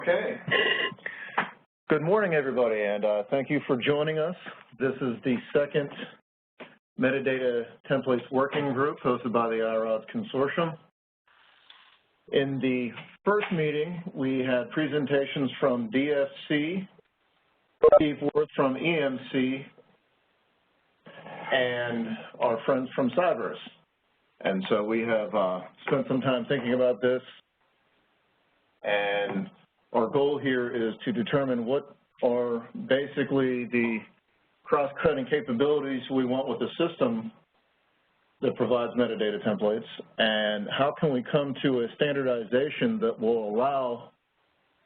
Okay. Good morning, everybody, and thank you for joining us. This is the second Metadata Templates Working Group hosted by the iRODS Consortium. In the first meeting, we had presentations from DFC, Steve Worth from EMC, and our friends from Cyberus. And so we have spent some time thinking about this, and our goal here is to determine what are basically the cross-cutting capabilities we want with the system that provides metadata templates, and how can we come to a standardization that will allow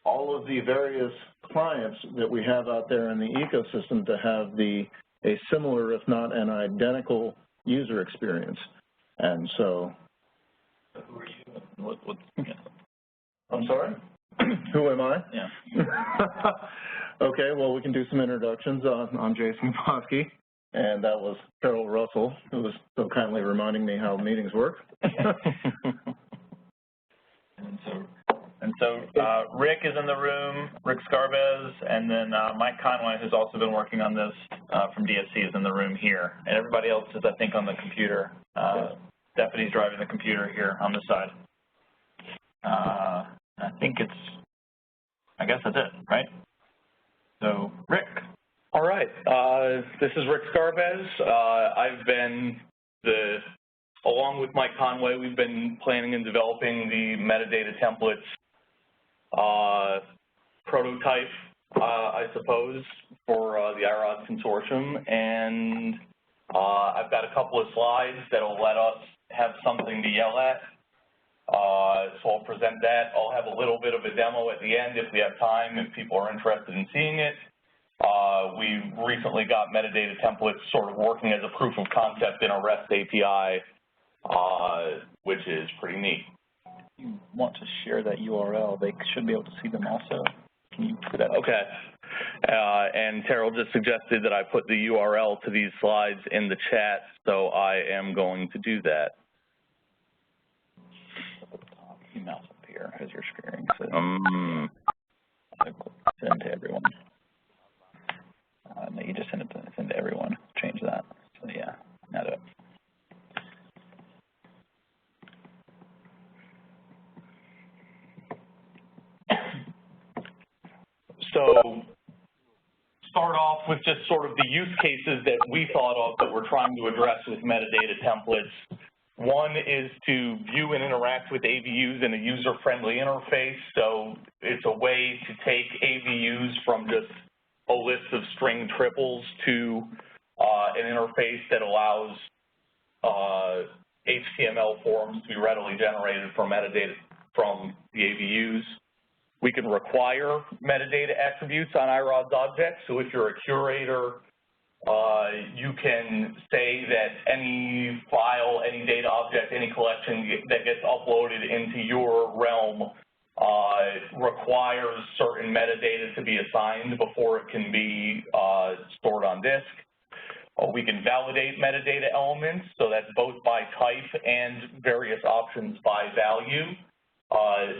all of the various clients that we have out there in the ecosystem to have a similar, if not an identical, user experience. And so, who are you? I'm sorry? Who am I? Yeah. Okay, well, we can do some introductions. I'm Jason Bosky, and that was Carol Russell, who was so kindly reminding me how meetings work. And so Rick is in the room, Rick Scarbez, and then Mike Conway, who's also been working on this from DSC, is in the room here. And everybody else is, I think, on the computer. Stephanie's driving the computer here on this side. I think I guess that's it, right? So, Rick. All right. This is Rick Scarbez. I've been along with Mike Conway, we've been planning and developing the metadata templates prototype, I suppose, for the iRODS Consortium. And I've got a couple of slides that will let us have something to yell at. So I'll present that. I'll have a little bit of a demo at the end if we have time, if people are interested in seeing it. We recently got metadata templates sort of working as a proof of concept in a REST API, which is pretty neat. If you want to share that URL, they should be able to see them also. Can you put that? Okay. And Terrell just suggested that I put the URL to these slides in the chat, so I am going to do that. You mouse up here as you're sharing. So send to everyone. No, you just send to everyone. Change that. So yeah, now do it. So start off with just sort of the use cases that we thought of that we're trying to address with metadata templates. One is to view and interact with AVUs in a user-friendly interface. So it's a way to take AVUs from just a list of string triples to an interface that allows HTML forms to be readily generated from metadata from the AVUs. We can require metadata attributes on iRODS objects. So if you're a curator, you can say that any file, any data object, any collection that gets uploaded into your realm requires certain metadata to be assigned before it can be stored on disk. We can validate metadata elements, so that's both by type and various options by value.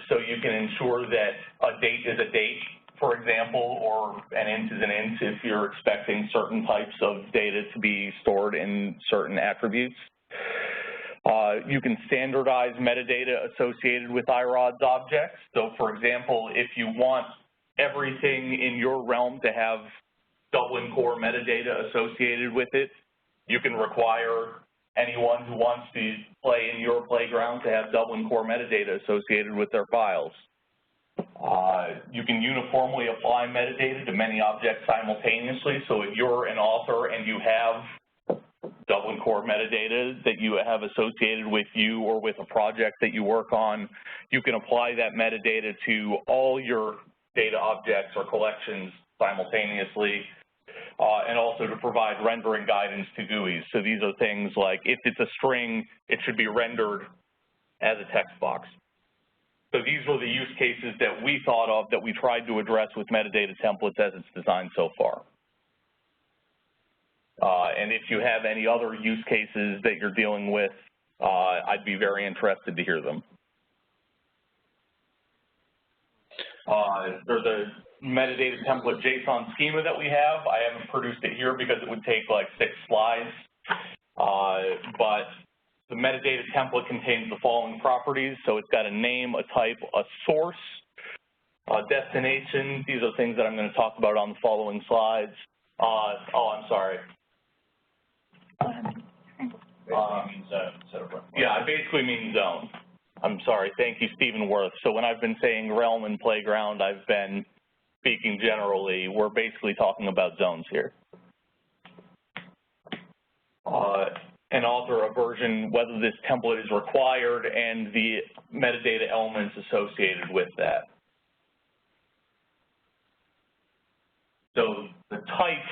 So you can ensure that a date is a date, for example, or an int is an int if you're expecting certain types of data to be stored in certain attributes. You can standardize metadata associated with iRODS objects. So, for example, if you want everything in your realm to have Dublin core metadata associated with it, you can require anyone who wants to play in your playground to have Dublin core metadata associated with their files. You can uniformly apply metadata to many objects simultaneously. So if you're an author and you have Dublin core metadata that you have associated with you or with a project that you work on, you can apply that metadata to all your data objects or collections simultaneously, and also to provide rendering guidance to GUIs. So these are things like if it's a string, it should be rendered as a text box. So these were the use cases that we thought of that we tried to address with metadata templates as it's designed so far. And if you have any other use cases that you're dealing with, I'd be very interested to hear them. There's a metadata template JSON schema that we have. I haven't produced it here because it would take like 6 slides. But the metadata template contains the following properties. So it's got a name, a type, a source, a destination. These are things that I'm going to talk about on the following slides. I'm sorry. Yeah, I basically mean zone. I'm sorry. Thank you, Stephen Worth. So when I've been saying realm and playground, I've been speaking generally. We're basically talking about zones here. And author a version, whether this template is required, and the metadata elements associated with that. So the type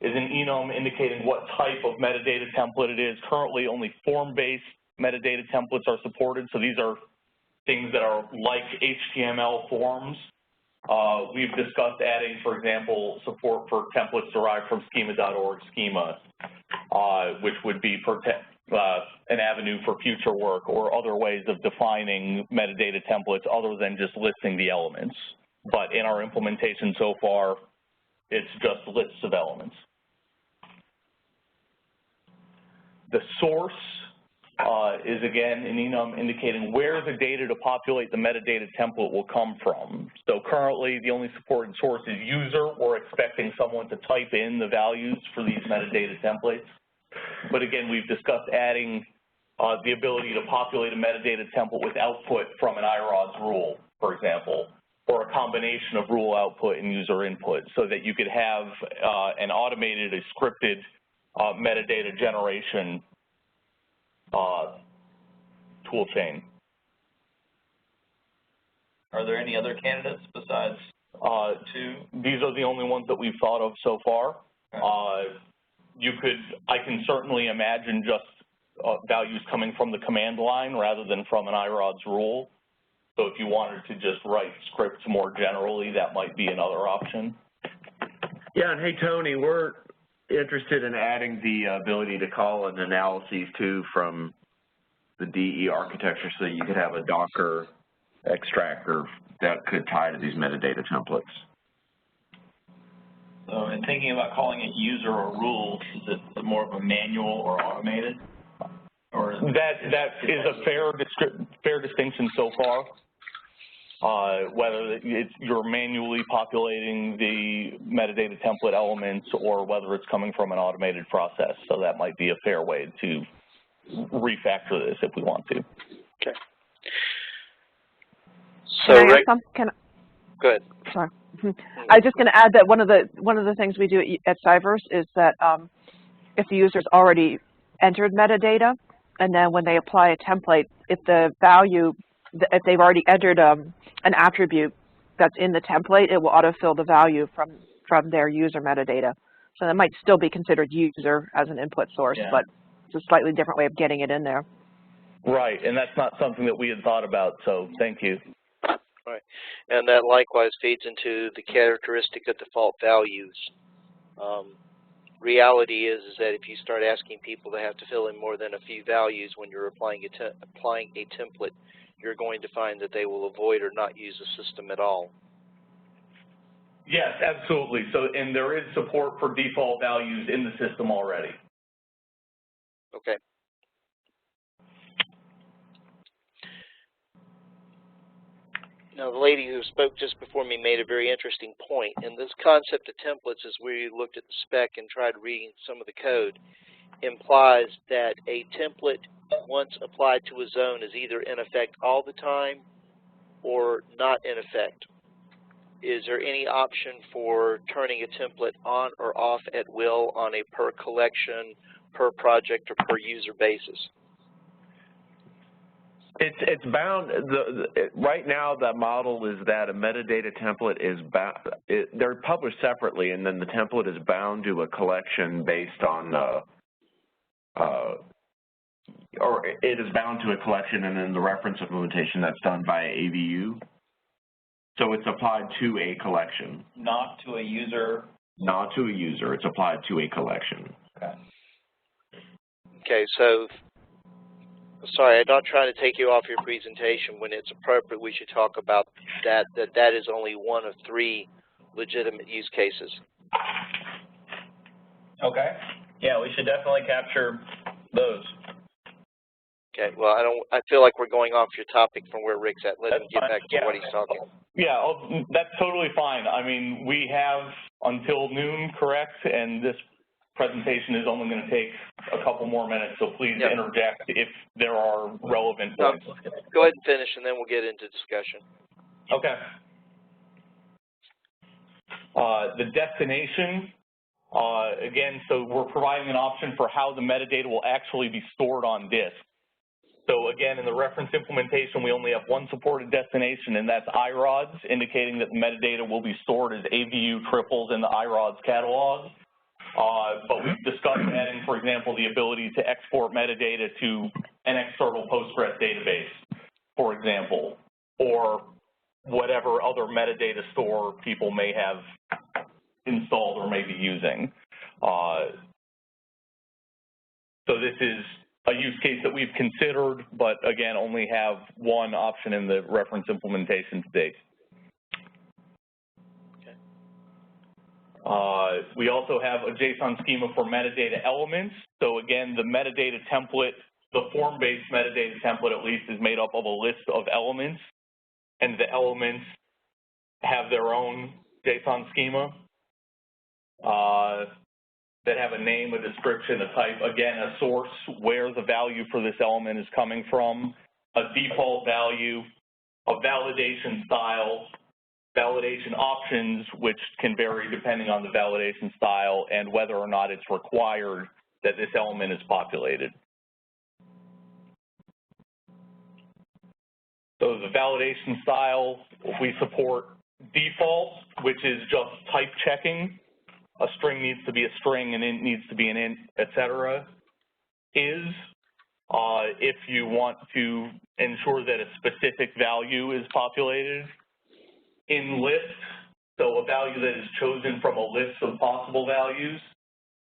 is an enum indicating what type of metadata template it is. Currently, only form-based metadata templates are supported, so these are things that are like HTML forms. We've discussed adding, for example, support for templates derived from schema.org schema, which would be an avenue for future work, or other ways of defining metadata templates other than just listing the elements. But in our implementation so far, it's just lists of elements. The source is, again, an enum indicating where the data to populate the metadata template will come from. So currently, the only supported source is user. We're expecting someone to type in the values for these metadata templates. But again, we've discussed adding the ability to populate a metadata template with output from an iRODS rule, for example, or a combination of rule output and user input, so that you could have an automated, a scripted metadata generation tool chain. Are there any other candidates besides 2? These are the only ones that we've thought of so far. Okay. I can certainly imagine just values coming from the command line rather than from an iRODS rule. So if you wanted to just write scripts more generally, that might be another option. Yeah, and hey, Tony, we're interested in adding the ability to call an analyses too from the DE architecture, so you could have a Docker extractor that could tie to these metadata templates. So in thinking about calling it user or rules, is it more of a manual or automated? Or that is a fair distinction so far. Whether you're manually populating the metadata template elements or whether it's coming from an automated process. So that might be a fair way to refactor this if we want to. Okay. So Rick, go ahead. Sorry. I was just going to add that one of the things we do at Cyverse is that if the user's already entered metadata, and then when they apply a template, if they've already entered an attribute that's in the template, it will autofill the value from their user metadata. So that might still be considered user as an input source, yeah, but it's a slightly different way of getting it in there. Right, and that's not something that we had thought about, so thank you. Right, and that likewise feeds into the characteristic of default values. Reality is that if you start asking people to have to fill in more than a few values when you're applying a template, you're going to find that they will avoid or not use the system at all. Yes, absolutely. So, and there is support for default values in the system already. Okay. Now, the lady who spoke just before me made a very interesting point. And this concept of templates, as we looked at the spec and tried reading some of the code, implies that a template, once applied to a zone, is either in effect all the time or not in effect. Is there any option for turning a template on or off at will on a per collection, per project, or per user basis? It's bound. Right now, the model is that a metadata template is bound. They're published separately, and then the template is bound to a collection based on, or it is bound to a collection, and then the reference implementation that's done by AVU. So it's applied to a collection. Not to a user? Not to a user. It's applied to a collection. Okay. Okay, so sorry, I'm not trying to take you off your presentation. When it's appropriate, we should talk about that is only one of 3 legitimate use cases. Okay. Yeah, we should definitely capture those. Okay, well, I feel like we're going off your topic from where Rick's at. Let him get back to what he's talking. Yeah, that's totally fine. I mean, we have until noon, correct? And this presentation is only going to take a couple more minutes, so please interject if there are relevant points. Go ahead and finish, and then we'll get into discussion. Okay. The destination, again, so we're providing an option for how the metadata will actually be stored on disk. So again, in the reference implementation, we only have one supported destination, and that's iRODS, indicating that the metadata will be stored as AVU triples in the iRODS catalog. But we've discussed adding, for example, the ability to export metadata to an external Postgres database, for example, or whatever other metadata store people may have installed or may be using. So this is a use case that we've considered, but again, only have one option in the reference implementation to date. We also have a JSON schema for metadata elements. So again, the metadata template, the form-based metadata template at least, is made up of a list of elements, and the elements have their own JSON schema that have a name, a description, a type, again, a source, where the value for this element is coming from, a default value, a validation style, validation options, which can vary depending on the validation style and whether or not it's required that this element is populated. So the validation style, we support default, which is just type checking. A string needs to be a string, an int needs to be an int, etc. Is, if you want to ensure that a specific value is populated. In list, so a value that is chosen from a list of possible values.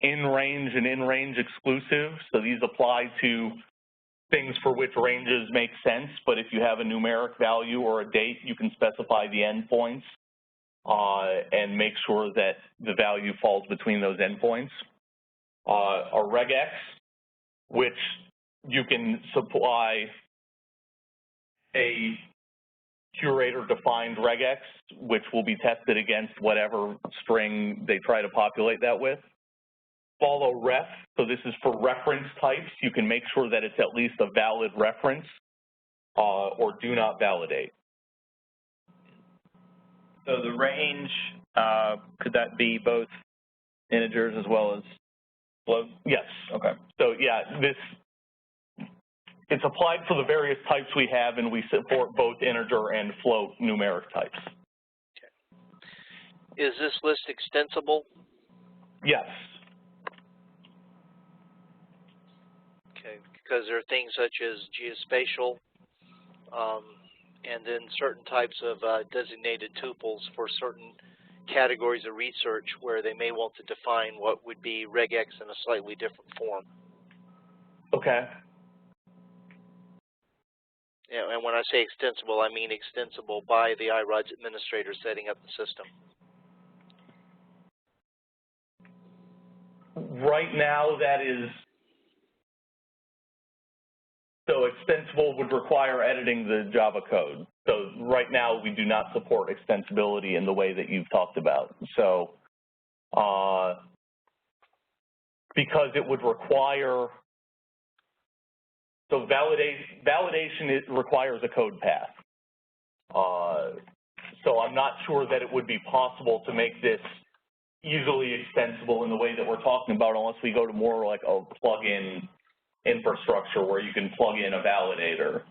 In range and in range exclusive, so these apply to things for which ranges make sense, but if you have a numeric value or a date, you can specify the endpoints and make sure that the value falls between those endpoints. A regex, which you can supply a curator-defined regex, which will be tested against whatever string they try to populate that with. Follow ref, so this is for reference types. You can make sure that it's at least a valid reference, or do not validate. So the range, could that be both integers as well as float? Yes. Okay. So yeah, it's applied for the various types we have, and we support both integer and float numeric types. Okay. Is this list extensible? Yes. Okay, because there are things such as geospatial, and then certain types of designated tuples for certain categories of research where they may want to define what would be regex in a slightly different form. Okay. Yeah, and when I say extensible, I mean extensible by the iRODS administrator setting up the system. Right now, that is, so extensible would require editing the Java code. So right now, we do not support extensibility in the way that you've talked about. So because it would require, so validation it requires a code path. So I'm not sure that it would be possible to make this easily extensible in the way that we're talking about unless we go to more like a plug-in infrastructure where you can plug in a validator.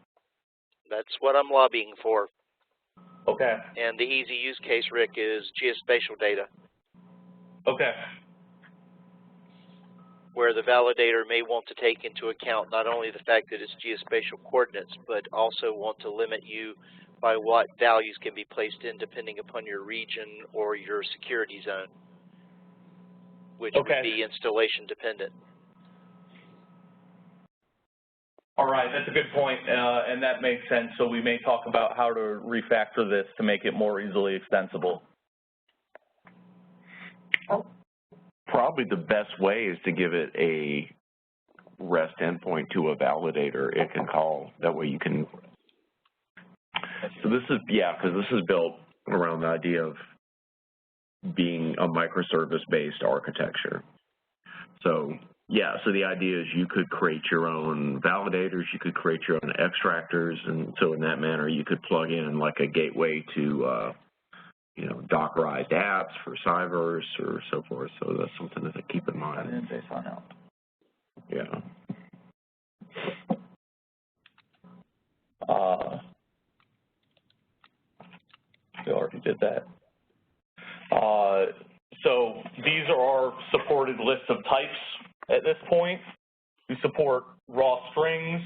That's what I'm lobbying for. Okay. And the easy use case, Rick, is geospatial data. Okay. Where the validator may want to take into account not only the fact that it's geospatial coordinates, but also want to limit you by what values can be placed in depending upon your region or your security zone, which would be installation dependent. All right, that's a good point, and that makes sense. So we may talk about how to refactor this to make it more easily extensible. Probably the best way is to give it a REST endpoint to a validator it can call. That way you can. So this is, yeah, because this is built around the idea of being a microservice-based architecture. So, yeah, so the idea is you could create your own validators, you could create your own extractors, and so in that manner you could plug in like a gateway to, you know, Dockerized apps for Cyverse or so forth. So that's something to keep in mind. And based on out. Yeah. We already did that. So these are our supported list of types at this point. We support raw strings,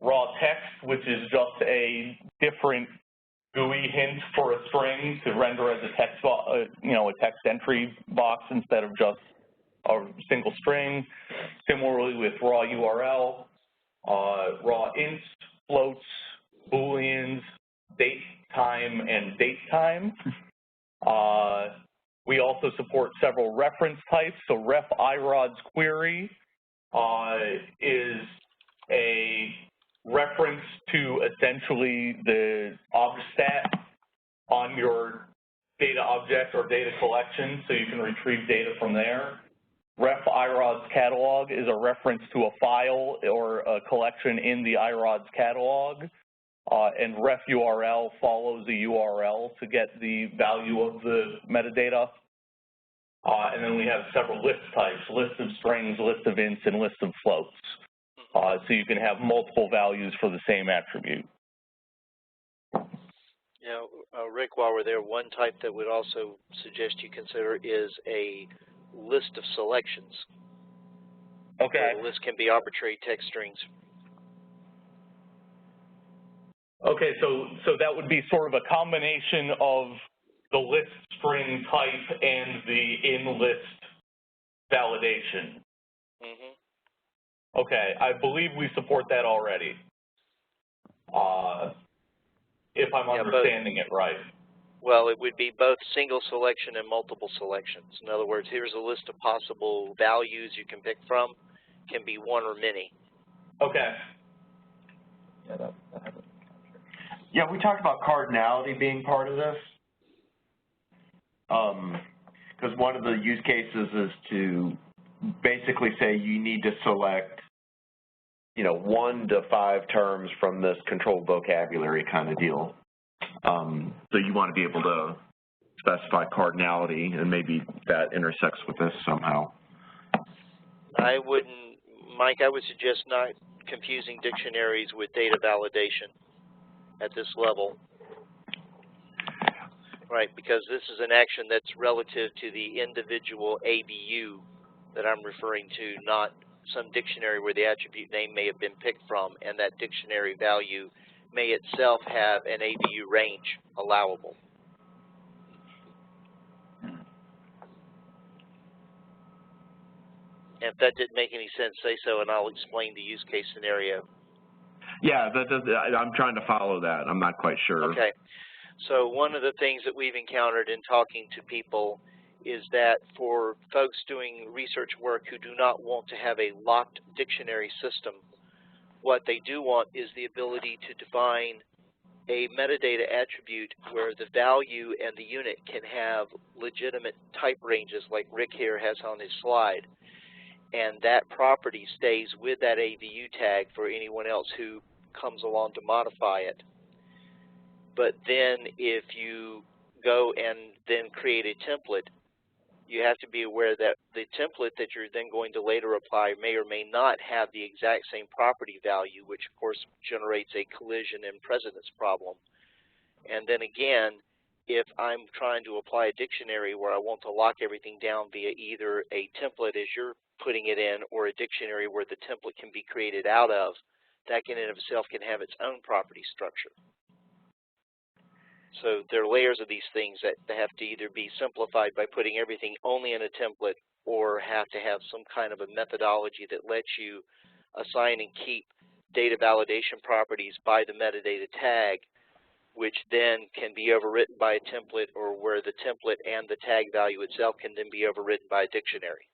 raw text, which is just a different GUI hint for a string to render as a text, you know, a text entry box instead of just a single string. Similarly with raw URL, raw ints, floats, booleans, date time, and date time. We also support several reference types. So ref iRODS query is a reference to essentially the obstat on your data object or data collection, so you can retrieve data from there. Ref iRODS catalog is a reference to a file or a collection in the iRODS catalog. And ref URL follows the URL to get the value of the metadata. And then we have several list types, list of strings, list of ints, and list of floats. So you can have multiple values for the same attribute. Now, Rick, while we're there, one type that would also suggest you consider is a list of selections. Okay. The list can be arbitrary text strings. Okay, so that would be sort of a combination of the list string type and the in-list validation. Okay, I believe we support that already, if I'm understanding it right. Well, it would be both single selection and multiple selections. In other words, here's a list of possible values you can pick from. Can be one or many. Okay. Yeah, that has it. Yeah, we talked about cardinality being part of this. Because one of the use cases is to basically say you need to select, you know, 1 to 5 terms from this controlled vocabulary kind of deal. So you want to be able to specify cardinality, and maybe that intersects with this somehow. I wouldn't, Mike, I would suggest not confusing dictionaries with data validation at this level. Right, because this is an action that's relative to the individual ABU that I'm referring to, not some dictionary where the attribute name may have been picked from, and that dictionary value may itself have an ABU range allowable. And if that didn't make any sense, say so, and I'll explain the use case scenario. Yeah, that does. I'm trying to follow that. I'm not quite sure. Okay. So one of the things that we've encountered in talking to people is that for folks doing research work who do not want to have a locked dictionary system, what they do want is the ability to define a metadata attribute where the value and the unit can have legitimate type ranges like Rick here has on his slide. And that property stays with that AVU tag for anyone else who comes along to modify it. But then if you go and then create a template, you have to be aware that the template that you're then going to later apply may or may not have the exact same property value, which of course generates a collision and precedence problem. And then again, if I'm trying to apply a dictionary where I want to lock everything down via either a template as you're putting it in or a dictionary where the template can be created out of, that in and of itself can have its own property structure. So there are layers of these things that have to either be simplified by putting everything only in a template or have to have some kind of a methodology that lets you assign and keep data validation properties by the metadata tag, which then can be overwritten by a template, or where the template and the tag value itself can then be overwritten by a dictionary.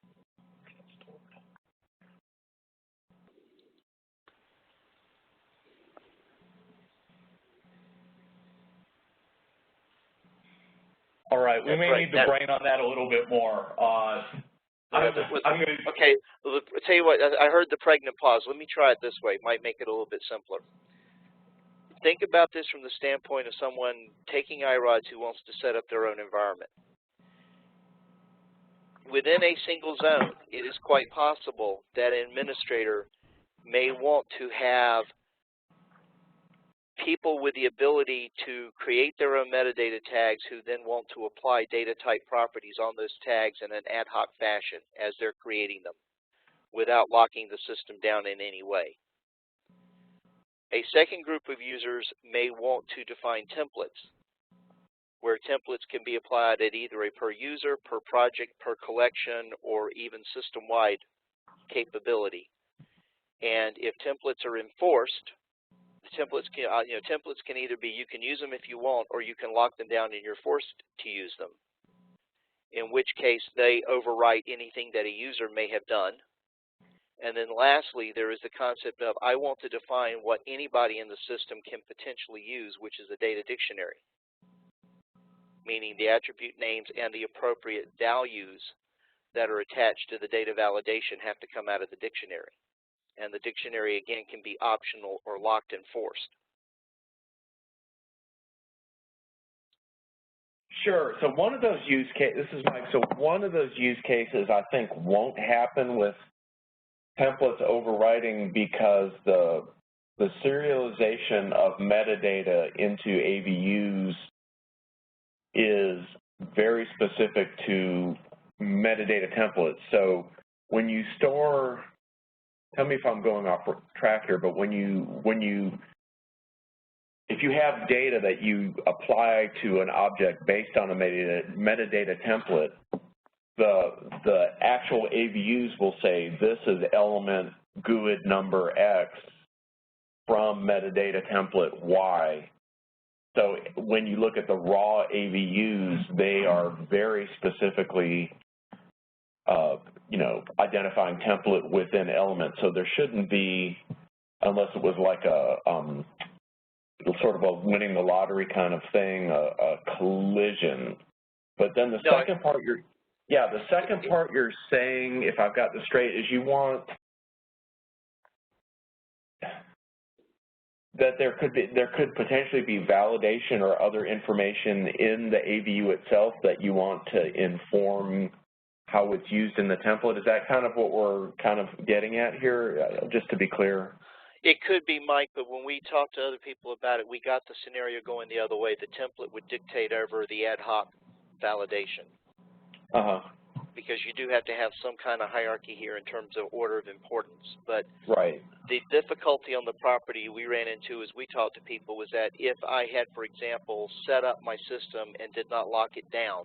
All right, we may need to brain on that a little bit more. Okay, I'll tell you what, I heard the pregnant pause. Let me try it this way. It might make it a little bit simpler. Think about this from the standpoint of someone taking iRODS who wants to set up their own environment. Within a single zone, it is quite possible that an administrator may want to have people with the ability to create their own metadata tags who then want to apply data type properties on those tags in an ad hoc fashion as they're creating them, without locking the system down in any way. A second group of users may want to define templates, where templates can be applied at either a per user, per project, per collection, or even system-wide capability. And if templates are enforced, templates can either be you can use them if you want, or you can lock them down and you're forced to use them, in which case they overwrite anything that a user may have done. And then lastly, there is the concept of I want to define what anybody in the system can potentially use, which is a data dictionary, meaning the attribute names and the appropriate values that are attached to the data validation have to come out of the dictionary. And the dictionary, again, can be optional or locked and forced. Sure. So one of those use cases, this is Mike, so one of those use cases I think won't happen with templates overwriting because the serialization of metadata into AVUs is very specific to metadata templates. So when you store, tell me if I'm going off track here, but if you have data that you apply to an object based on a metadata template, the actual AVUs will say this is element GUID number X from metadata template Y. So when you look at the raw AVUs, they are very specifically identifying template within element. So there shouldn't be, unless it was like a sort of a winning the lottery kind of thing, a collision. But then the second part you're saying, if I've got this straight, is you want that there could potentially be validation or other information in the AVU itself that you want to inform how it's used in the template. Is that kind of what we're kind of getting at here, just to be clear? It could be, Mike, but when we talked to other people about it, we got the scenario going the other way. The template would dictate over the ad hoc validation. Because you do have to have some kind of hierarchy here in terms of order of importance. But the difficulty on the property we ran into as we talked to people was that if I had, for example, set up my system and did not lock it down,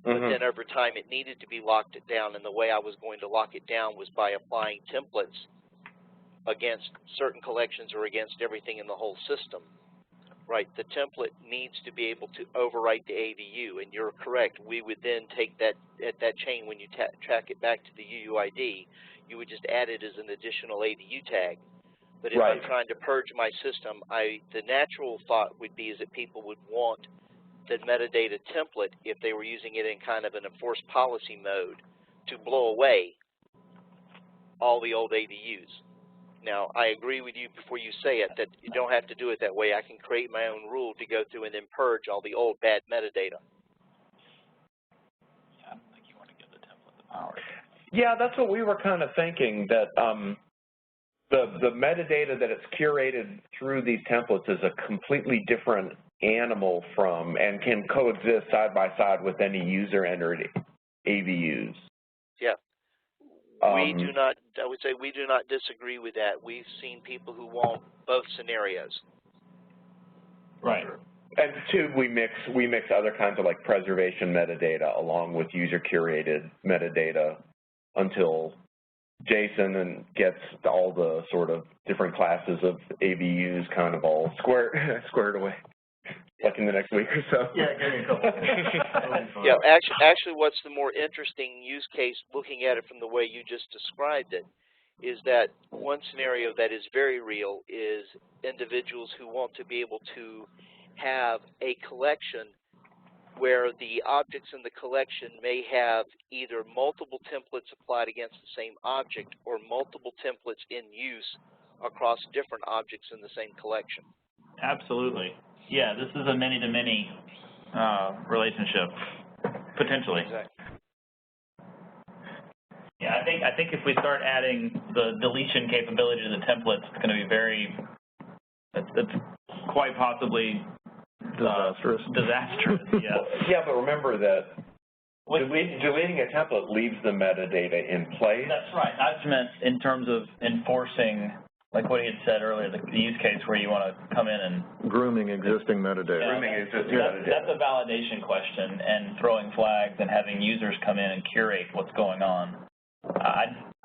but then over time it needed to be locked down, and the way I was going to lock it down was by applying templates against certain collections or against everything in the whole system. Right, the template needs to be able to overwrite the AVU, and you're correct. We would then take that chain when you track it back to the UUID, you would just add it as an additional AVU tag. But if I'm trying to purge my system, the natural thought would be is that people would want the metadata template, if they were using it in kind of an enforced policy mode, to blow away all the old AVUs. Now, I agree with you before you say it that you don't have to do it that way. I can create my own rule to go through and then purge all the old bad metadata. I don't think you want to give the template the power. Yeah, that's what we were kind of thinking, that the metadata that it's curated through these templates is a completely different animal from and can coexist side by side with any user-entered AVUs. Yeah. We do not, I would say we do not disagree with that. We've seen people who want both scenarios. Right. And two, we mix other kinds of like preservation metadata along with user-curated metadata until JSON and gets all the sort of different classes of AVUs kind of all squared away, like in the next week or so. Yeah, give me a couple. Yeah, actually what's the more interesting use case, looking at it from the way you just described it, is that one scenario that is very real is individuals who want to be able to have a collection where the objects in the collection may have either multiple templates applied against the same object or multiple templates in use across different objects in the same collection. Absolutely. Yeah, this is a many-to-many relationship, potentially. Exactly. Yeah, I think if we start adding the deletion capability to the templates, it's going to be it's quite possibly disastrous. Yeah. Yeah, but remember that deleting a template leaves the metadata in place. That's right. I just meant in terms of enforcing, like what he had said earlier, the use case where you want to come in and grooming existing metadata. That's a validation question, and throwing flags and having users come in and curate what's going on.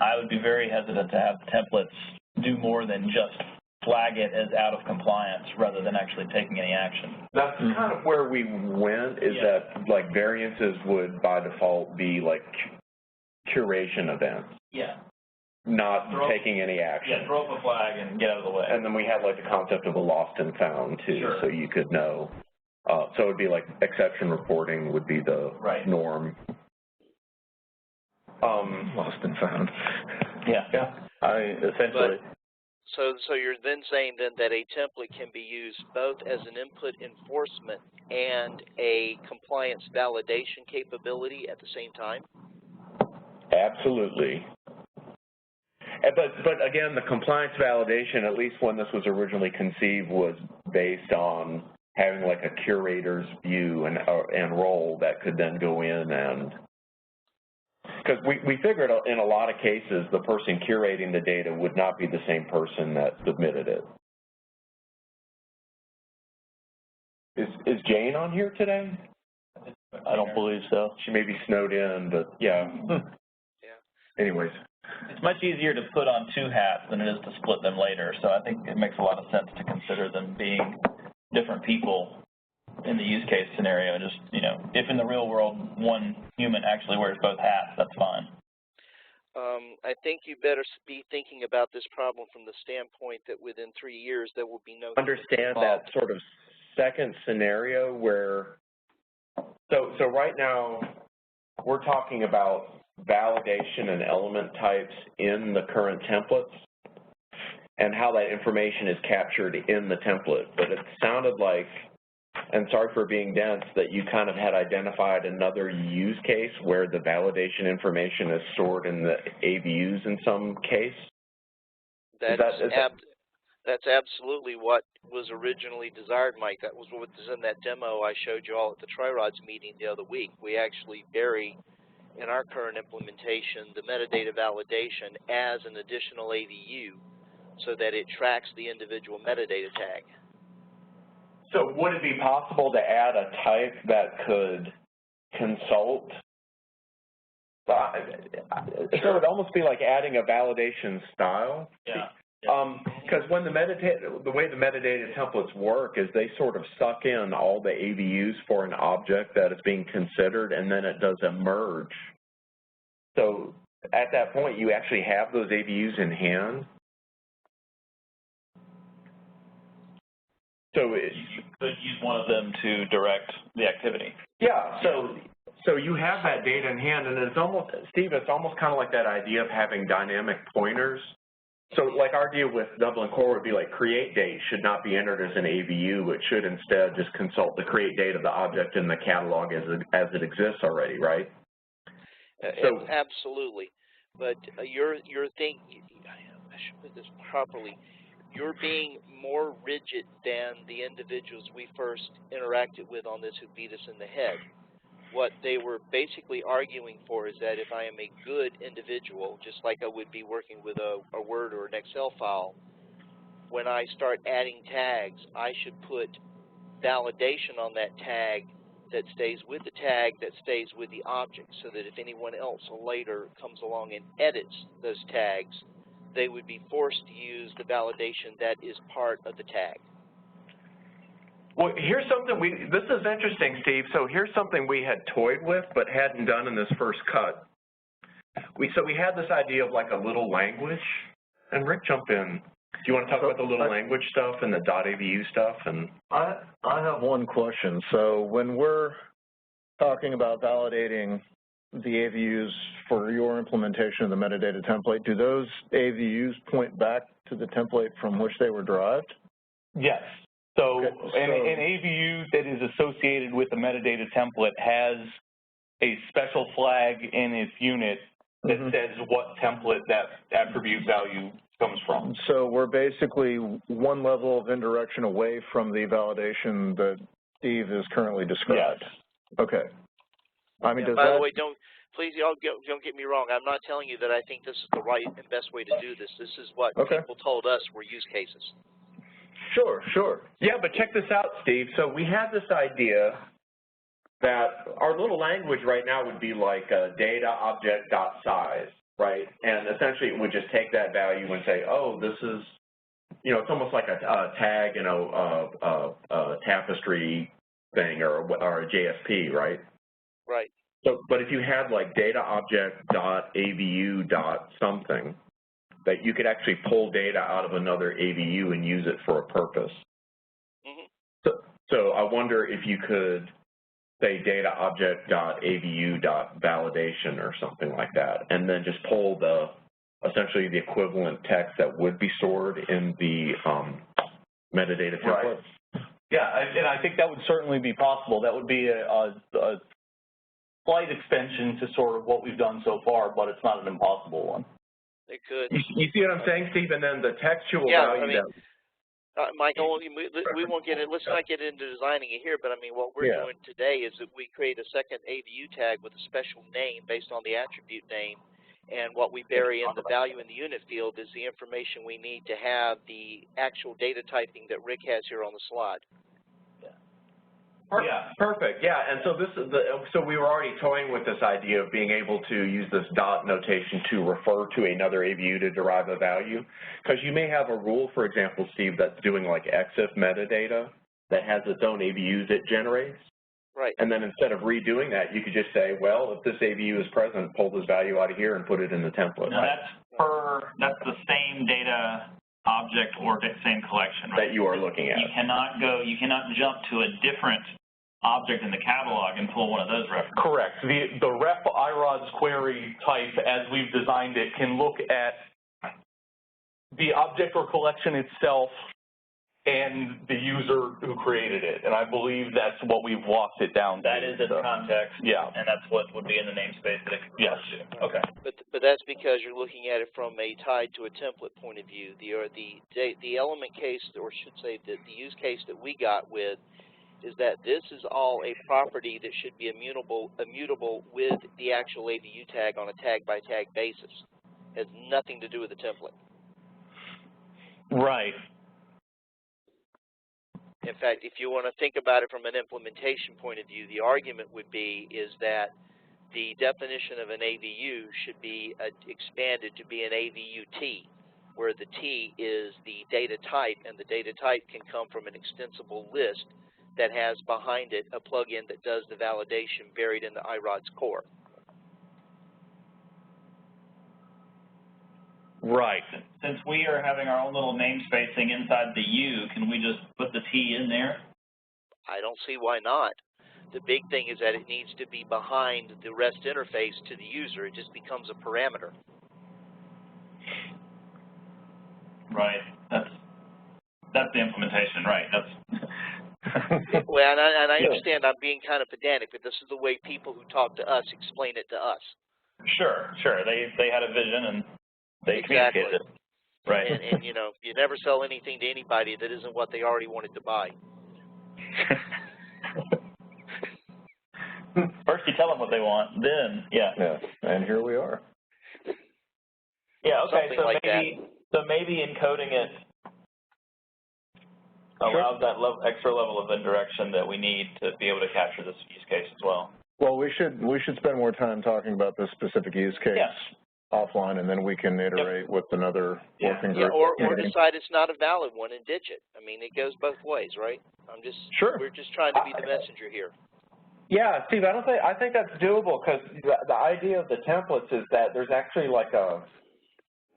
I would be very hesitant to have templates do more than just flag it as out of compliance rather than actually taking any action. That's kind of where we went, is that like variances would by default be like curation events. Yeah. Not taking any action. Yeah, throw up a flag and get out of the way. And then we had like the concept of a lost and found too, Sure. So you could know. So it would be like exception reporting would be the norm. Lost and found. Yeah. Essentially. So you're then saying then that a template can be used both as an input enforcement and a compliance validation capability at the same time? Absolutely. But again, the compliance validation, at least when this was originally conceived, was based on having like a curator's view and role that could then go in and, because we figured in a lot of cases the person curating the data would not be the same person that submitted it. Is Jane on here today? I don't believe so. She may be snowed in, but yeah. Anyways. It's much easier to put on two hats than it is to split them later, so I think it makes a lot of sense to consider them being different people in the use case scenario. Just, if in the real world one human actually wears both hats, that's fine. I think you better be thinking about this problem from the standpoint that within 3 years there will be no... Understand that sort of second scenario where, so right now we're talking about validation and element types in the current templates and how that information is captured in the template. But it sounded like, and sorry for being dense, that you kind of had identified another use case where the validation information is stored in the AVUs in some case? That's absolutely what was originally desired, Mike. That was what was in that demo I showed you all at the iRODS meeting the other week. We actually bury in our current implementation the metadata validation as an additional AVU so that it tracks the individual metadata tag. So would it be possible to add a type that could consult? So it would almost be like adding a validation style. Yeah. Because when the way the metadata templates work is they sort of suck in all the AVUs for an object that is being considered, and then it does a merge. So at that point, you actually have those AVUs in hand. So you could use one of them to direct the activity. Yeah, so you have that data in hand, and it's almost, Steve, it's almost kind of like that idea of having dynamic pointers. So like our deal with Dublin Core would be like create date should not be entered as an AVU. It should instead just consult the create date of the object in the catalog as it exists already, right? So, absolutely. But you're thinking, I should put this properly, you're being more rigid than the individuals we first interacted with on this who beat us in the head. What they were basically arguing for is that if I am a good individual, just like I would be working with a Word or an Excel file, when I start adding tags, I should put validation on that tag that stays with the tag that stays with the object, so that if anyone else later comes along and edits those tags, they would be forced to use the validation that is part of the tag. Well, here's something this is interesting, Steve. So here's something we had toyed with but hadn't done in this first cut. So we had this idea of like a little language, and Rick, jump in. Do you want to talk about the little language stuff and the .avu stuff? And I have one question. So when we're talking about validating the AVUs for your implementation of the metadata template, do those AVUs point back to the template from which they were derived? Yes. So, okay, an AVU that is associated with the metadata template has a special flag in its unit that says what template that attribute value comes from. So we're basically one level of indirection away from the validation that Steve is currently described. Yes. Okay. I mean, By the way, please, y'all don't get me wrong. I'm not telling you that I think this is the right and best way to do this. This is what people told us were use cases. Sure. Yeah, but check this out, Steve. So we had this idea that our little language right now would be like a data object dot size, right? And essentially it would just take that value and say, oh, this is, it's almost like a tag in a tapestry thing or a JSP, right? Right. So, but if you had like data object dot AVU dot something, that you could actually pull data out of another AVU and use it for a purpose. So I wonder if you could say data object dot AVU dot validation or something like that, and then just pull essentially the equivalent text that would be stored in the metadata template. Right. Yeah, and I think that would certainly be possible. That would be a slight extension to sort of what we've done so far, but it's not an impossible one. It could. You see what I'm saying, Steve? And then the textual value Michael, we won't get it. Let's not get into designing it here. But I mean, what we're doing today is that we create a second AVU tag with a special name based on the attribute name, and what we bury in the value in the unit field is the information we need to have the actual data typing that Rick has here on the slide. Perfect. Yeah, and so so we were already toying with this idea of being able to use this dot notation to refer to another AVU to derive a value, because you may have a rule, for example, Steve, that's doing like EXIF metadata that has its own AVUs it generates. Right. And then instead of redoing that, you could just say, well, if this AVU is present, pull this value out of here and put it in the template. Now that's the same data object or same collection, right? That you are looking at. You cannot jump to a different object in the catalog and pull one of those references. Correct. The ref iRODS query type, as we've designed it, can look at the object or collection itself and the user who created it. And I believe that's what we've walked it down to. That is its context. Yeah. And that's what would be in the namespace that it could yes. To. Okay. But that's because you're looking at it from a tied to a template point of view. The element case, or should say the use case that we got with, is that this is all a property that should be immutable with the actual AVU tag on a tag-by-tag basis. It has nothing to do with the template. Right. In fact, if you want to think about it from an implementation point of view, the argument would be is that the definition of an AVU should be expanded to be an AVUT, where the T is the data type, and the data type can come from an extensible list that has behind it a plugin that does the validation buried in the iRODS core. Right. Since we are having our own little namespacing inside the U, can we just put the T in there? I don't see why not. The big thing is that it needs to be behind the REST interface to the user. It just becomes a parameter. Right. That's the implementation, right? That's well, and I understand I'm being kind of pedantic, but this is the way people who talk to us explain it to us. Sure. They had a vision and they communicated it. Right. And you never sell anything to anybody that isn't what they already wanted to buy. First you tell them what they want, then, Yeah, and here we are. Yeah, okay, Something like maybe encoding it allows that extra level of indirection that we need to be able to capture this use case as well. Well, we should spend more time talking about this specific use case offline, and then we can iterate with another working group. Yeah, or decide it's not a valid one and ditch it. I mean, it goes both ways, right? We're just trying to be the messenger here. Yeah, Steve, I think that's doable, because the idea of the templates is that there's actually like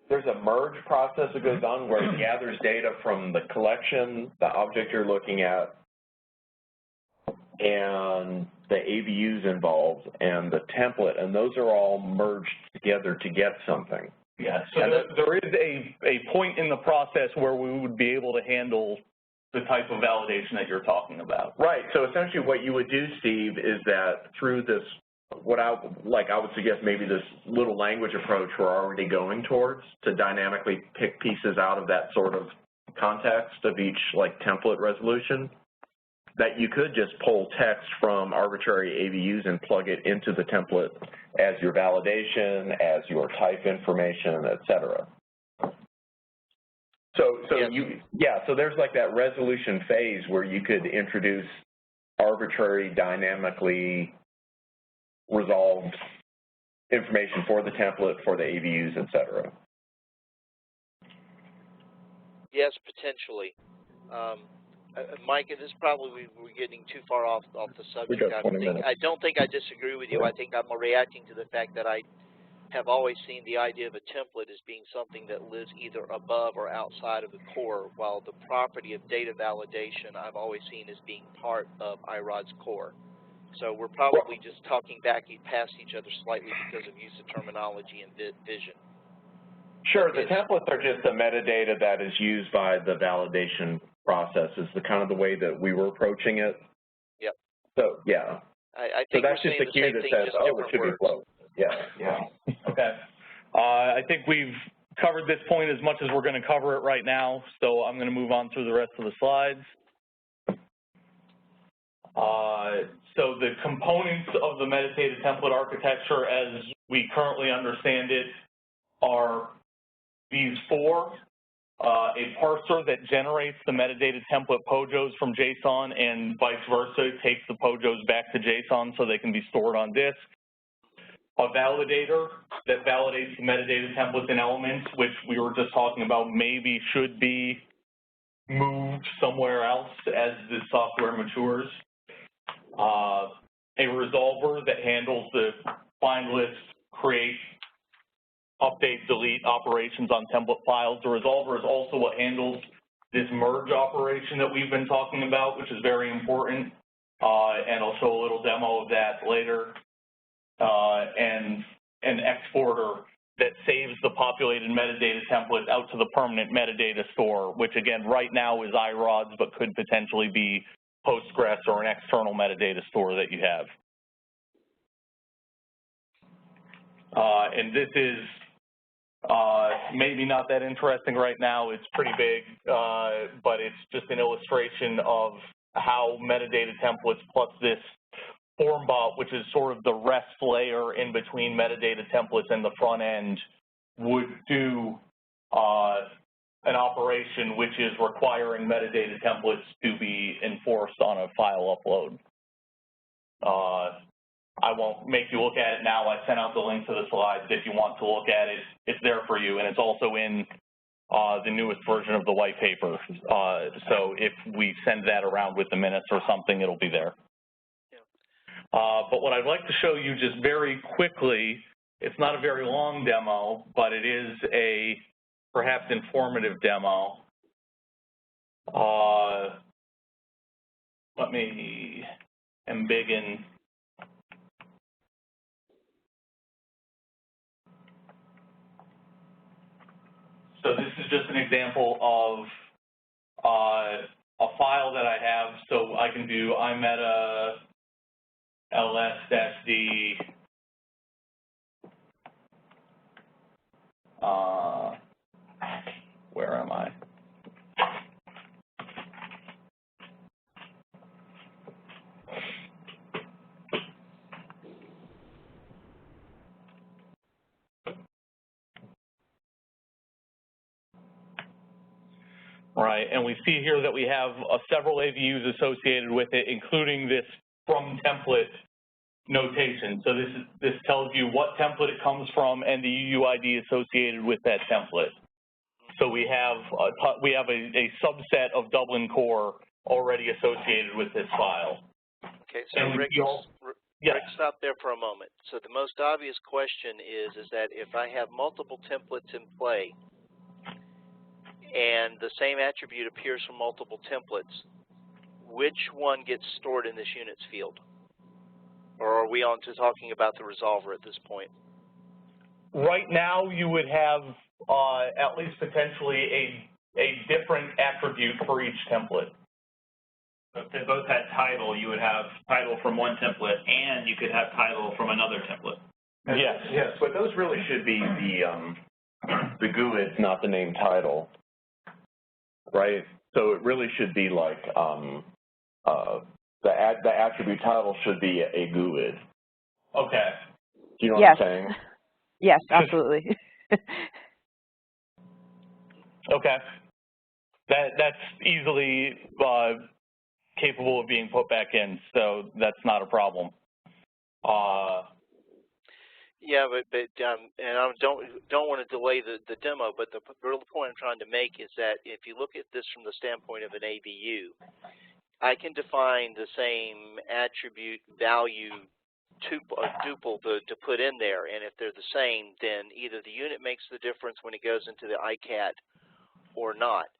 there's a merge process that goes on where it gathers data from the collection, the object you're looking at, and the AVUs involved, and the template, and those are all merged together to get something. Yeah, so there is a point in the process where we would be able to handle the type of validation that you're talking about. Right, so essentially what you would do, Steve, is that through this, I would suggest maybe this little language approach we're already going towards to dynamically pick pieces out of that sort of context of each template resolution, that you could just pull text from arbitrary AVUs and plug it into the template as your validation, as your type information, et cetera. So there's like that resolution phase where you could introduce arbitrary, dynamically resolved information for the template, for the AVUs, et cetera. Yes, potentially. Mike, this is probably we're getting too far off the subject. I don't think I disagree with you. I think I'm reacting to the fact that I have always seen the idea of a template as being something that lives either above or outside of the core, while the property of data validation I've always seen as being part of iRODS core. So we're probably just talking back past each other slightly because of use of terminology and vision. Sure, the templates are just the metadata that is used by the validation process, is the kind of the way that we were approaching it. Yep. So, yeah. I think so that's just the cue that says, oh, it should be float. Yeah. Okay. I think we've covered this point as much as we're going to cover it right now, so I'm going to move on through the rest of the slides. So the components of the metadata template architecture as we currently understand it are these four. A parser that generates the metadata template POJOs from JSON and vice versa, takes the POJOs back to JSON so they can be stored on disk. A validator that validates the metadata templates and elements, which we were just talking about maybe should be moved somewhere else as the software matures. A resolver that handles the find list, create, update, delete operations on template files. The resolver is also what handles this merge operation that we've been talking about, which is very important, and I'll show a little demo of that later. And an exporter that saves the populated metadata template out to the permanent metadata store, which again, right now is iRODS, but could potentially be Postgres or an external metadata store that you have. And this is maybe not that interesting right now. It's pretty big, but it's just an illustration of how metadata templates plus this form bot, which is sort of the REST layer in between metadata templates and the front end, would do an operation which is requiring metadata templates to be enforced on a file upload. I won't make you look at it now. I sent out the link to the slides. If you want to look at it, it's there for you, and it's also in the newest version of the white paper. So if we send that around with the minutes or something, it'll be there. But what I'd like to show you just very quickly, it's not a very long demo, but it is a perhaps informative demo. Let me embiggen. So this is just an example of a file that I have. So I can do imeta ls-d where am I? right? And we see here that we have several AVUs associated with it, including this from template notation. So this tells you what template it comes from and the UUID associated with that template. So we have a subset of Dublin core already associated with this file. Okay, so Rick, stop there for a moment. So the most obvious question is that if I have multiple templates in play and the same attribute appears from multiple templates, which one gets stored in this units field? Or are we on to talking about the resolver at this point? Right now, you would have at least potentially a different attribute for each template. If they both had title, you would have title from one template, and you could have title from another template. Yes, but those really should be the GUIDs, not the name title, right? So it really should be like the attribute title should be a GUID. Okay. Do you know what I'm saying? Yes, absolutely. Okay. That's easily capable of being put back in, so that's not a problem. Yeah, and I don't want to delay the demo, but the real point I'm trying to make is that if you look at this from the standpoint of an AVU, I can define the same attribute value tuple to put in there, and if they're the same, then either the unit makes the difference when it goes into the ICAT or not.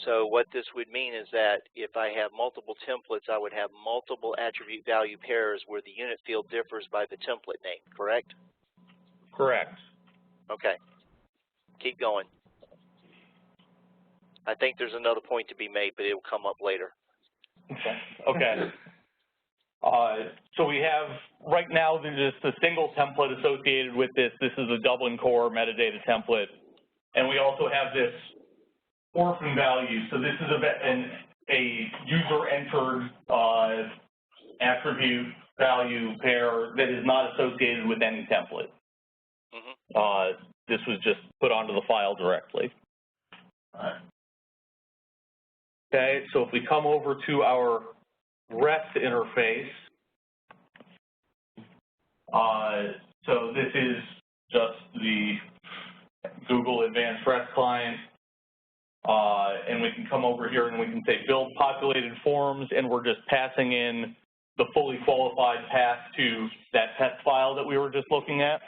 So what this would mean is that if I have multiple templates, I would have multiple attribute value pairs where the unit field differs by the template name, correct? Correct. Okay. Keep going. I think there's another point to be made, but it will come up later. Okay. So we have, right now, there's just a single template associated with this. This is a Dublin core metadata template. And we also have this orphan value. So this is a user-entered attribute value pair that is not associated with any template. This was just put onto the file directly. Okay, so if we come over to our REST interface, so this is just the Google Advanced REST client, and we can come over here and we can say build populated forms, and we're just passing in the fully qualified path to that test file that we were just looking at.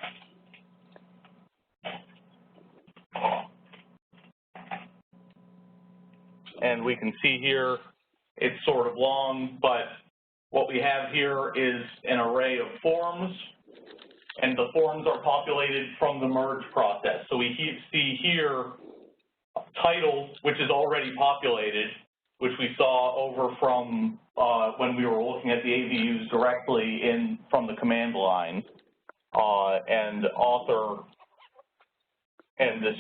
And we can see here it's sort of long, but what we have here is an array of forms, and the forms are populated from the merge process. So we see here title, which is already populated, which we saw over from when we were looking at the AVUs directly from the command line, and author, and this,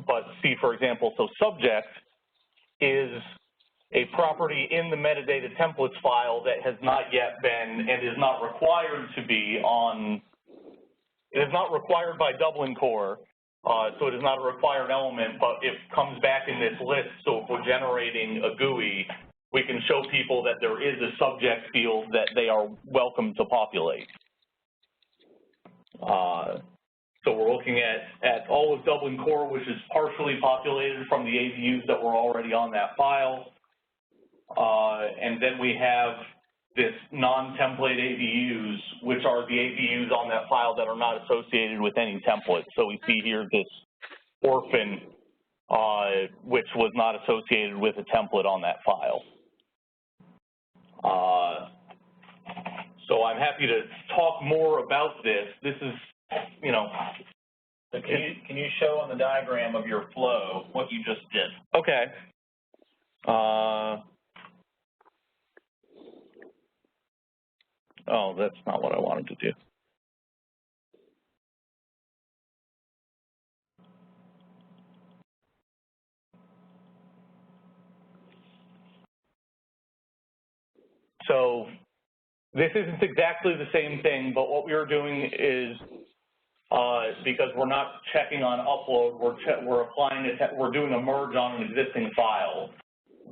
but see, for example, so subject is a property in the metadata templates file that has not yet been and is not required to be on, it is not required by Dublin core, so it is not a required element, but it comes back in this list. So if we're generating a GUI, we can show people that there is a subject field that they are welcome to populate. So we're looking at all of Dublin core, which is partially populated from the AVUs that were already on that file. And then we have this non-template AVUs, which are the AVUs on that file that are not associated with any template. So we see here this orphan, which was not associated with a template on that file. So I'm happy to talk more about this. This is, you know. So can you show on the diagram of your flow what you just did? Okay. Oh, that's not what I wanted to do. So this isn't exactly the same thing, but what we are doing is because we're not checking on upload. We're applying it. We're doing a merge on an existing file.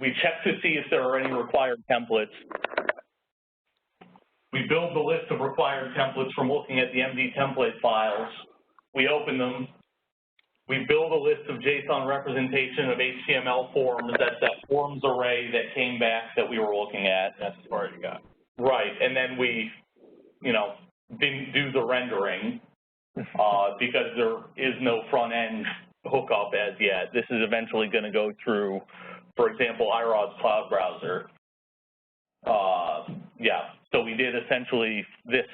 We check to see if there are any required templates. We build the list of required templates from looking at the MD template files. We open them. We build a list of JSON representation of HTML forms. That's that forms array that came back that we were looking at. That's the part you got. Right, and then we, didn't do the rendering because there is no front end hookup as yet. This is eventually going to go through, for example, iRODS cloud browser. So we did essentially this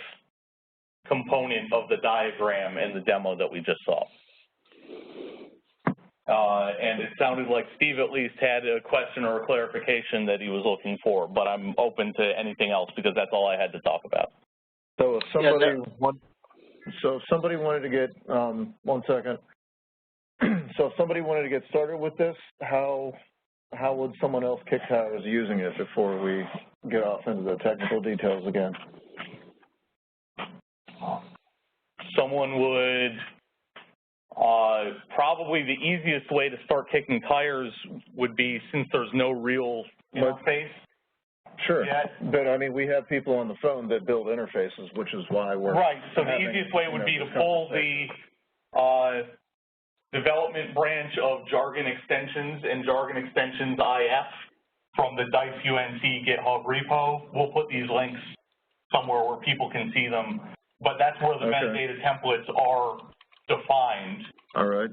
component of the diagram in the demo that we just saw. And it sounded like Steve at least had a question or a clarification that he was looking for, but I'm open to anything else because that's all I had to talk about. So if somebody wanted to get, 1 second. So if somebody wanted to get started with this, how would someone else kick tires using it before we get off into the technical details again? Someone would, probably the easiest way to start kicking tires would be, since there's no real interface. Sure, but I mean, we have people on the phone that build interfaces, which is why we're right. So the easiest way would be to pull the development branch of Jargon Extensions and Jargon Extensions IF from the DICE UNC GitHub repo. We'll put these links somewhere where people can see them, but that's where the metadata templates are defined. All right.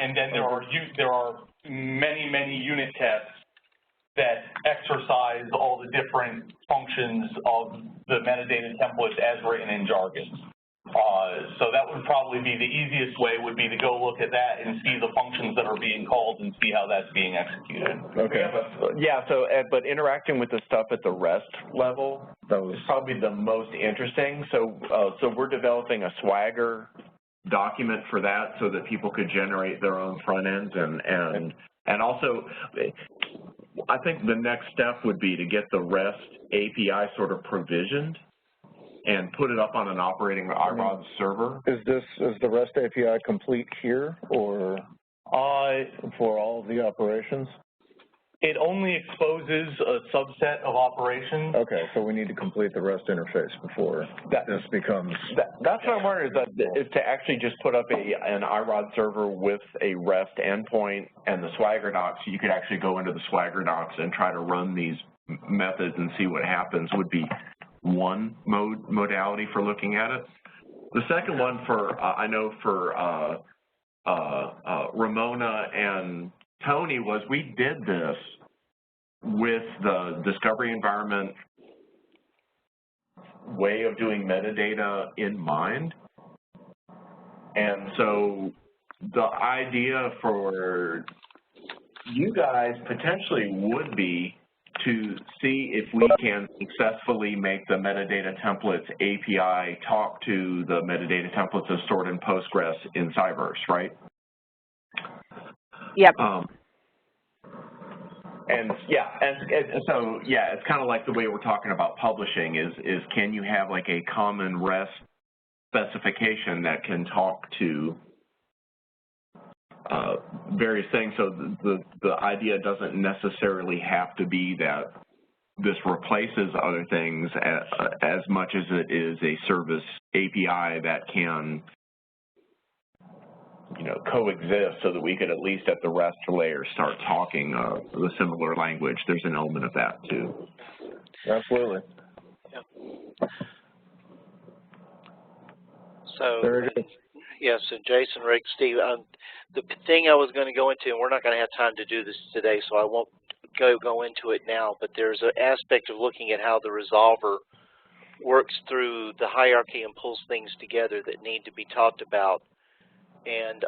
And then there are many unit tests that exercise all the different functions of the metadata templates as written in jargon. So that would probably be the easiest way, would be to go look at that and see the functions that are being called and see how that's being executed. Okay. Yeah, so, but interacting with the stuff at the REST level is probably the most interesting. So, so we're developing a Swagger document for that so that people could generate their own front ends and also, I think the next step would be to get the REST API sort of provisioned and put it up on an operating iRODS server. Is the REST API complete here, or for all of the operations? It only exposes a subset of operations. Okay, so we need to complete the REST interface before this becomes... That's what I'm wondering, is to actually just put up an iRODS server with a REST endpoint and the Swagger docs, so you could actually go into the Swagger docs and try to run these methods and see what happens, would be one modality for looking at it. The second one for, I know for Ramona and Tony, was we did this with the discovery environment way of doing metadata in mind. And so the idea for you guys potentially would be to see if we can successfully make the metadata templates API talk to the metadata templates as stored in Postgres in Cyverse, right? Yep. And so it's kind of like the way we're talking about publishing is can you have like a common REST specification that can talk to various things. So the idea doesn't necessarily have to be that this replaces other things as much as it is a service API that can, coexist so that we could at least at the REST layer start talking the similar language. There's an element of that too. Absolutely. Yeah. So, very good. Yeah, so Jason, Rick, Steve, the thing I was going to go into, and we're not going to have time to do this today, so I won't go into it now, but there's an aspect of looking at how the resolver works through the hierarchy and pulls things together that need to be talked about. And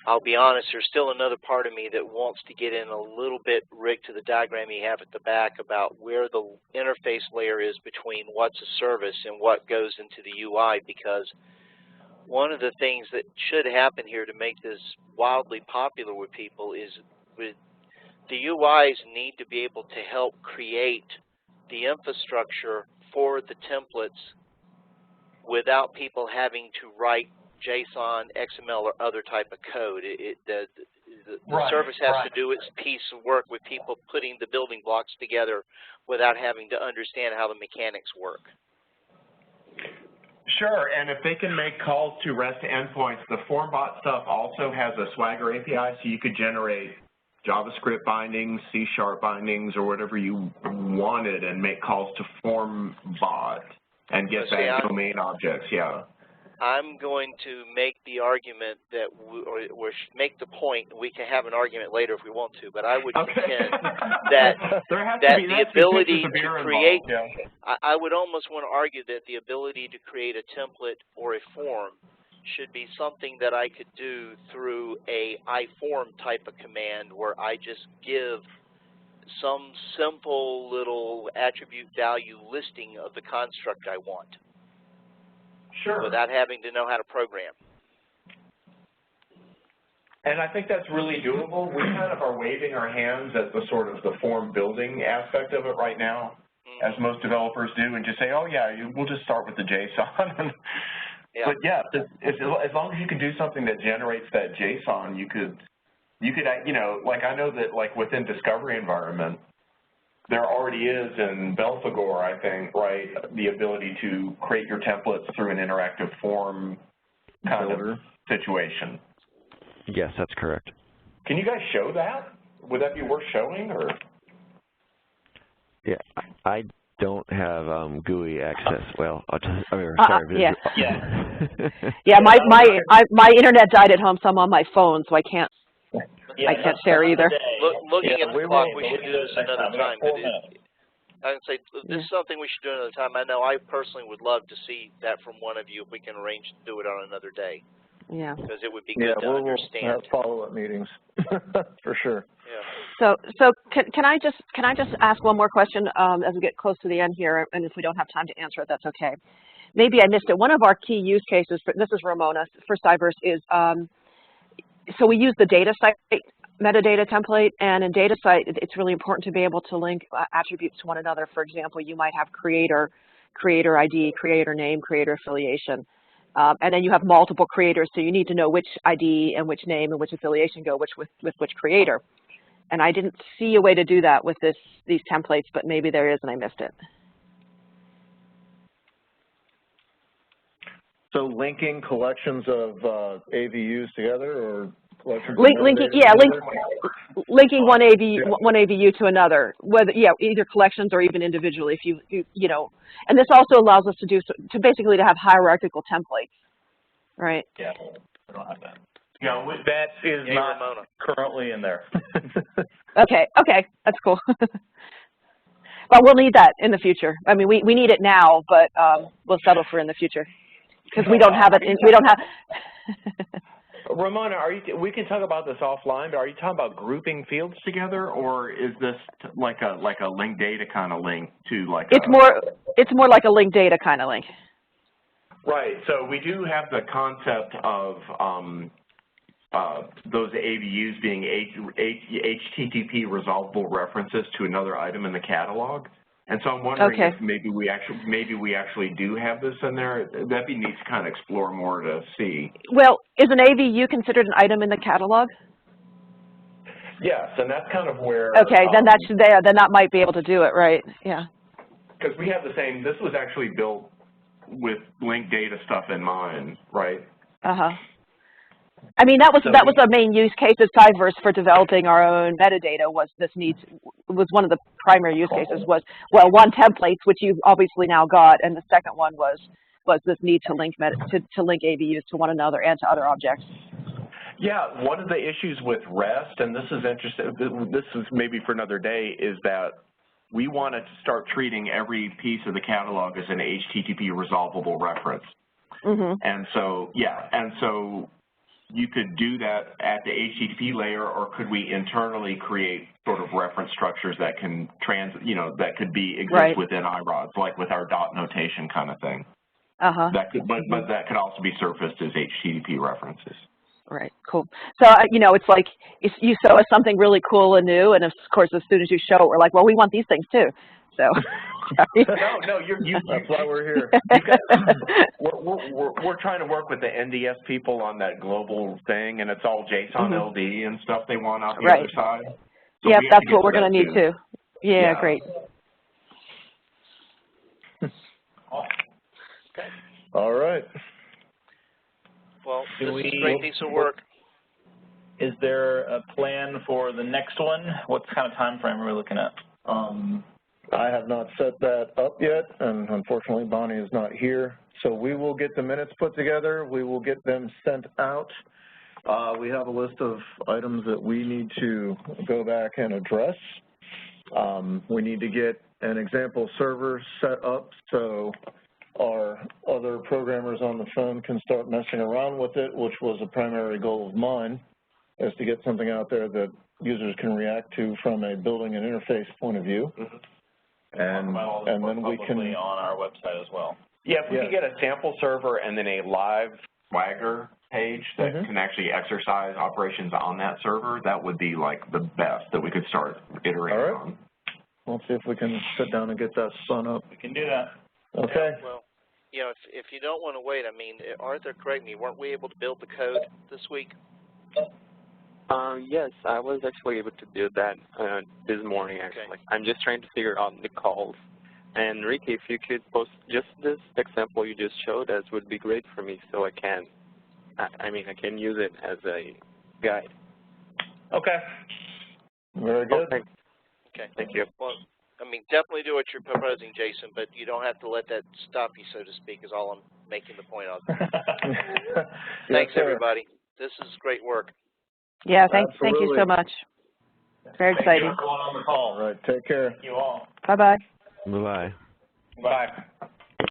I'll be honest, there's still another part of me that wants to get in a little bit, Rick, to the diagram you have at the back about where the interface layer is between what's a service and what goes into the UI, because one of the things that should happen here to make this wildly popular with people is the UIs need to be able to help create the infrastructure for the templates without people having to write JSON, XML, or other type of code. The Right, service has right. to do its piece of work with people putting the building blocks together without having to understand how the mechanics work. Sure, and if they can make calls to REST endpoints, the FormBot stuff also has a Swagger API, so you could generate JavaScript bindings, C# bindings, or whatever you wanted and make calls to FormBot and get back domain objects, yeah. I'm going to make the argument that, or make the point, we can have an argument later if we want to, but I would contend that, the ability to create, I would almost want to argue that the ability to create a template or a form should be something that I could do through a iForm type of command where I just give some simple little attribute value listing of the construct I want. Sure. Without having to know how to program. And I think that's really doable. We kind of are waving our hands at the sort of the form building aspect of it right now, as most developers do, and just say, oh yeah, we'll just start with the JSON. Yeah. But yeah, as long as you can do something that generates that JSON, you could, you know, like I know that like within discovery environment, there already is in Belphegor, I think, right, the ability to create your templates through an interactive form kind of situation. Yes, that's correct. Can you guys show that? Would that be worth showing, or? Yeah, I don't have GUI access. Well, I'll just, sorry. Yeah. Yeah, my internet died at home, so I'm on my phone, so I can't. Yeah, I can't share either. Looking at the clock, we should do this another time. I would say this is something we should do another time. I know I personally would love to see that from one of you if we can arrange to do it on another day. Yeah. Because it would be good to understand. We'll have follow-up meetings for sure. Yeah. So can I just ask one more question as we get close to the end here, and if we don't have time to answer it, that's okay. Maybe I missed it. One of our key use cases, this is Ramona for Cyverse, is so we use the data site metadata template, and in data site, it's really important to be able to link attributes to one another. For example, you might have creator ID, creator name, creator affiliation, and then you have multiple creators, so you need to know which ID and which name and which affiliation go with which creator. And I didn't see a way to do that with these templates, but maybe there is, and I missed it. So linking collections of AVUs together, or collections linking one AVU to another, whether either collections or even individually. If you know, and this also allows us to basically have hierarchical templates, right? Yeah, we don't have that. Yeah, that is not currently in there. Okay, that's cool. But we'll need that in the future. I mean, we need it now, but we'll settle for in the future because we don't have it. We don't have. Ramona, we can talk about this offline, but are you talking about grouping fields together, or is this like a linked data kind of link to like? It's more like a linked data kind of link. Right. So we do have the concept of those AVUs being HTTP resolvable references to another item in the catalog. And so I'm wondering if maybe we actually do have this in there. That'd be neat to kind of explore more to see. Well, is an AVU considered an item in the catalog? Yes, and that's kind of where. Okay, then that's there. Then that might be able to do it, right? Yeah. Because we have the same. This was actually built with linked data stuff in mind, right? I mean, that was the main use case of Cyverse for developing our own metadata. Was one of the primary use cases was, well, one, templates, which you've obviously now got, and the second one was this need to link to link AVUs to one another and to other objects. Yeah, one of the issues with REST, and this is interesting, this is maybe for another day, is that we want to start treating every piece of the catalog as an HTTP resolvable reference. And so, you could do that at the HTTP layer, or could we internally create sort of reference structures that can that could exist within iRODS, like with our dot notation kind of thing. That could, but that could also be surfaced as HTTP references. Right. Cool. So it's like you show us something really cool and new, and of course, as soon as you show it, we're like, well, we want these things too. So, sorry. No, that's why we're here. We're trying to work with the NDS people on that global thing, and it's all JSON LD and stuff they want off the other side. So yep, that's what we're going to need too. Yeah, great. Okay. All right. Well, this is a great piece of work. Is there a plan for the next one? What kind of time frame are we looking at? I have not set that up yet, and unfortunately Bonnie is not here. So we will get the minutes put together. We will get them sent out. We have a list of items that we need to go back and address. We need to get an example server set up so our other programmers on the phone can start messing around with it, which was a primary goal of mine, is to get something out there that users can react to from a building and interface point of view. And then we can on our website as well. Yeah, if we could get a sample server and then a live Swagger page that can actually exercise operations on that server, that would be like the best that we could start iterating on. We'll see if we can sit down and get that spun up. We can do that. Okay. Yeah, well, you know, if you don't want to wait, I mean, Arthur, correct me, weren't we able to build the code this week? Yes, I was actually able to do that this morning, actually. Okay. I'm just trying to figure out the calls. And Ricky, if you could post just this example you just showed us would be great for me, so I can use it as a guide. Okay. Very good. Okay. Thank you. Well, I mean, definitely do what you're proposing, Jason, but you don't have to let that stop you, so to speak, is all I'm making the point of. Thanks, everybody. This is great work. Yeah, thank you so much. Very exciting. Thank you for going on the call. All right, take care. Thank you all. Bye-bye. Bye-bye. Bye.